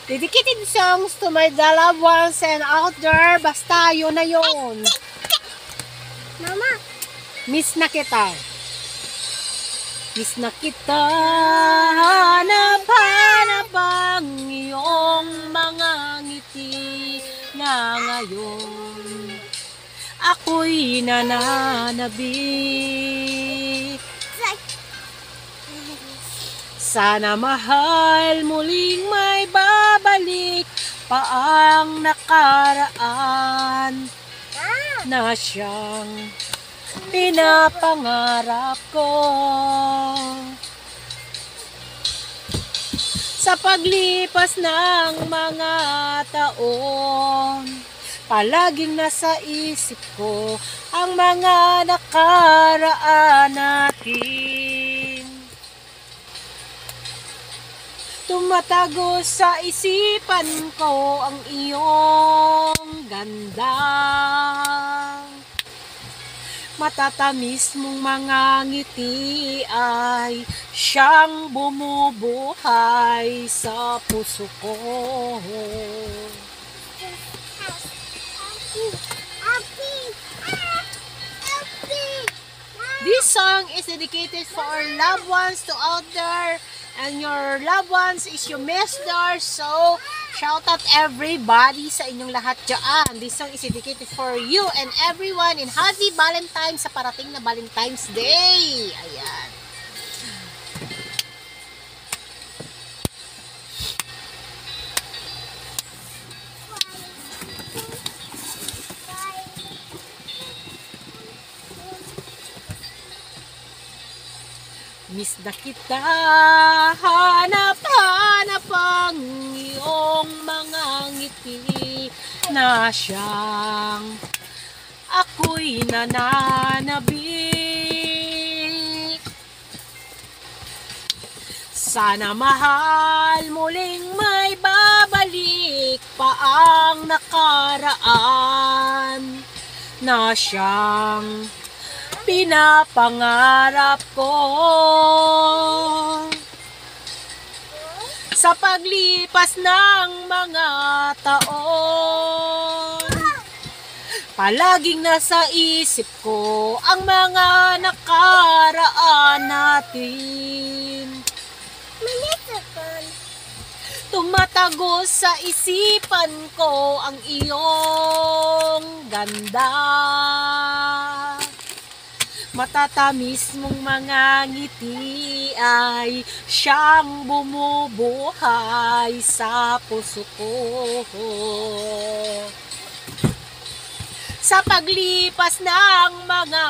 Dedicated songs to my loved ones and out there. Basta, yun na yun. Mama. Miss na kita. Miss na kita. Hanap-hanap ang iyong mga ngiti na ngayon. Ako'y nananabik. Sana mahal muling may babalik pa ang nakaraan na siyang pinapangarap ko. Sa paglipas ng mga taon, palaging nasa isip ko ang mga nakaraan natin. Tumatago sa isipan ko ang iyong ganda. Matatamis mong mga ngiti ay siyang bumubuhay sa puso ko. This song is dedicated for our loved ones to out there, and your loved ones is your mister. So, shout out everybody sa inyong lahat dyan. This song is dedicated for you and everyone, and happy Valentine's sa parating na Valentine's Day. Ayan. Miss na kita, hanap-hanap ang iyong mga ngiti na siyang ako'y nananabik. Sana mahal muling may babalik pa ang nakaraan na siyang pinapangarap ko. Sa paglipas ng mga taon, palaging nasa isip ko ang mga nakaraan natin. Tumatago sa isipan ko ang iyong ganda. Matatamis mong mga ngiti ay siyang bumubuhay sa puso ko. Sa paglipas ng mga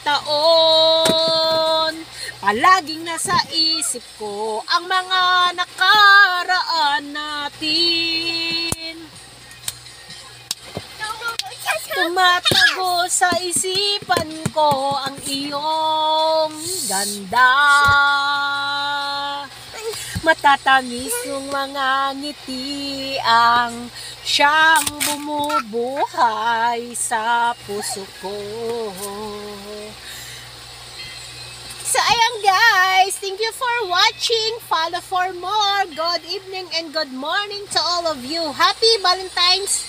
taon, palaging nasa isip ko ang mga nakaraan natin. Tumatago sa isipan ko ang iyong ganda. Matatamis yung mga ngiti ang siyang bumubuhay sa puso ko. So ayan guys, thank you for watching. Follow for more. Good evening and good morning to all of you. Happy Valentine's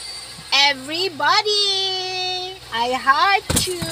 everybody! I heart you!